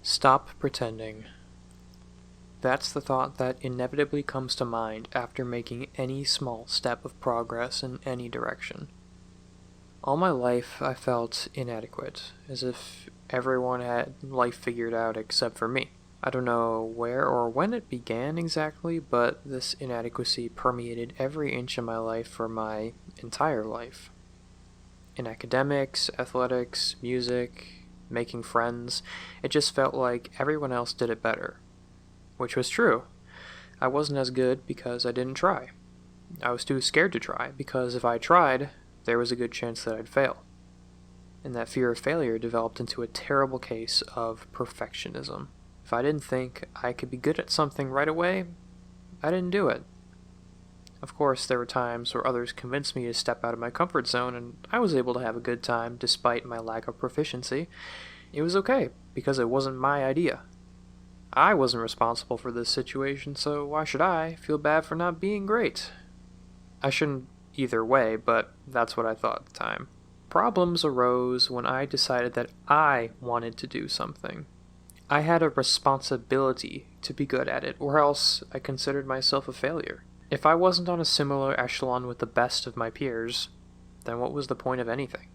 Stop pretending. That's the thought that inevitably comes to mind after making any small step of progress in any direction. All my life I felt inadequate, as if everyone had life figured out except for me. I don't know where or when it began exactly, but this inadequacy permeated every inch of my life for my entire life. In academics, athletics, music, making friends, it just felt like everyone else did it better. Which was true. I wasn't as good because I didn't try. I was too scared to try, because if I tried, there was a good chance that I'd fail. And that fear of failure developed into a terrible case of perfectionism. If I didn't think I could be good at something right away, I didn't do it. Of course, there were times where others convinced me to step out of my comfort zone, and I was able to have a good time despite my lack of proficiency. It was okay, because it wasn't my idea. I wasn't responsible for this situation, so why should I feel bad for not being great? I shouldn't either way, but that's what I thought at the time. Problems arose when I decided that I wanted to do something. I had a responsibility to be good at it, or else I considered myself a failure. If I wasn't on a similar echelon with the best of my peers, then what was the point of anything?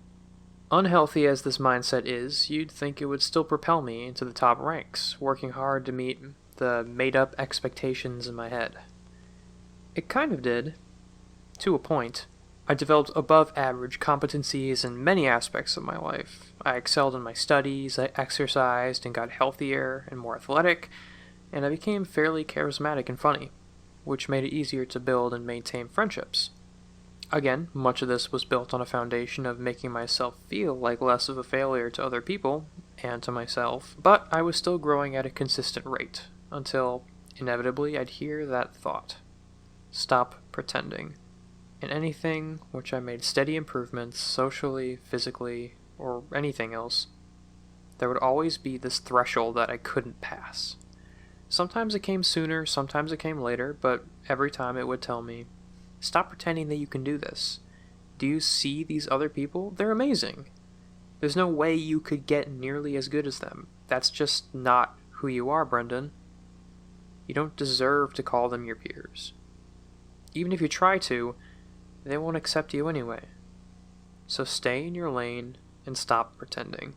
Unhealthy as this mindset is, you'd think it would still propel me into the top ranks, working hard to meet the made-up expectations in my head. It kind of did, to a point. I developed above-average competencies in many aspects of my life. I excelled in my studies, I exercised and got healthier and more athletic, and I became fairly charismatic and funny, which made it easier to build and maintain friendships. Again, much of this was built on a foundation of making myself feel like less of a failure to other people and to myself, but I was still growing at a consistent rate, until, inevitably, I'd hear that thought. Stop pretending. In anything which I made steady improvements, socially, physically, or anything else, there would always be this threshold that I couldn't pass. Sometimes it came sooner, sometimes it came later, but every time it would tell me, stop pretending that you can do this. Do you see these other people? They're amazing. There's no way you could get nearly as good as them. That's just not who you are, Brendan. You don't deserve to call them your peers. Even if you try to, they won't accept you anyway. So stay in your lane and stop pretending.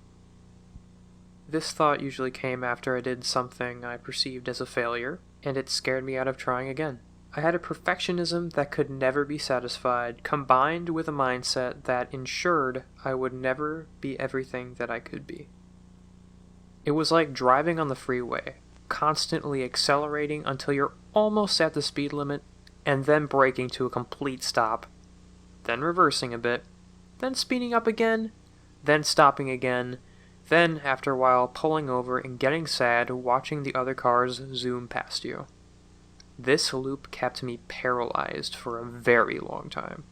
This thought usually came after I did something I perceived as a failure, and it scared me out of trying again. I had a perfectionism that could never be satisfied, combined with a mindset that ensured I would never be everything that I could be. It was like driving on the freeway, constantly accelerating until you're almost at the speed limit, and then braking to a complete stop, then reversing a bit, then speeding up again, then stopping again, then, after a while, pulling over and getting sad watching the other cars zoom past you. This loop kept me paralyzed for a very long time.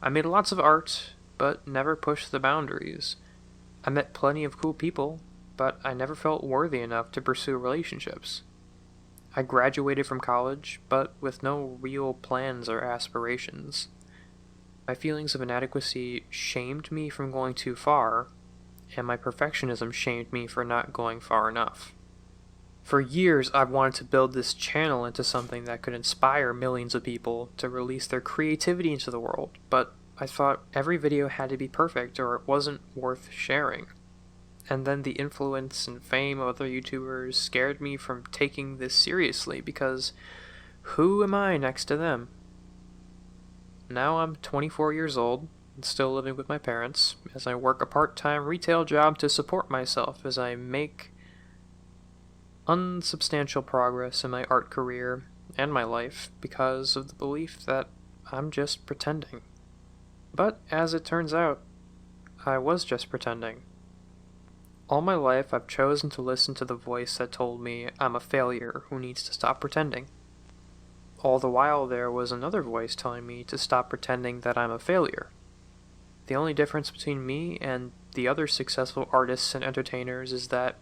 I made lots of art, but never pushed the boundaries. I met plenty of cool people, but I never felt worthy enough to pursue relationships. I graduated from college, but with no real plans or aspirations. My feelings of inadequacy shamed me from going too far, and my perfectionism shamed me for not going far enough. For years, I've wanted to build this channel into something that could inspire millions of people to release their creativity into the world, but I thought every video had to be perfect or it wasn't worth sharing. And then the influence and fame of other YouTubers scared me from taking this seriously, because who am I next to them? Now I'm 24 years old and still living with my parents, as I work a part-time retail job to support myself as I make unsubstantial progress in my art career and my life because of the belief that I'm just pretending. But as it turns out, I was just pretending. All my life I've chosen to listen to the voice that told me I'm a failure who needs to stop pretending. All the while there was another voice telling me to stop pretending that I'm a failure. The only difference between me and the other successful artists and entertainers is that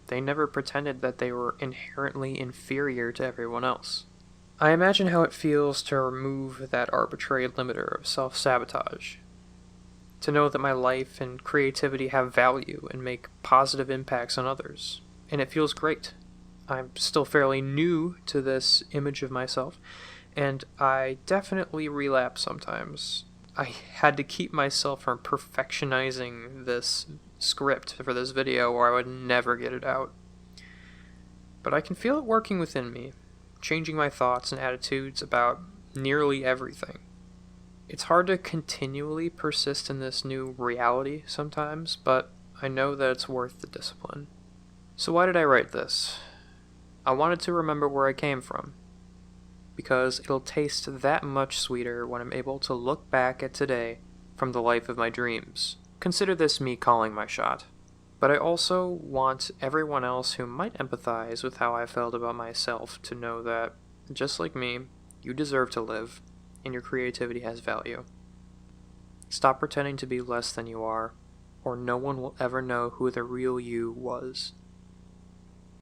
they never pretended that they were inherently inferior to everyone else. I imagine how it feels to remove that arbitrary limiter of self-sabotage. To know that my life and creativity have value and make positive impacts on others. and it feels great. I'm still fairly new to this image of myself, and I definitely relapse sometimes. I had to keep myself from perfectionizing this script for this video or I would never get it out. But I can feel it working within me, changing my thoughts and attitudes about nearly everything. It's hard to continually persist in this new reality sometimes, but I know that it's worth the discipline. So why did I write this? I wanted to remember where I came from, because it'll taste that much sweeter when I'm able to look back at today from the life of my dreams. Consider this me calling my shot. But I also want everyone else who might empathize with how I felt about myself to know that, just like me, you deserve to live, and your creativity has value. Stop pretending to be less than you are, or no one will ever know who the real you was.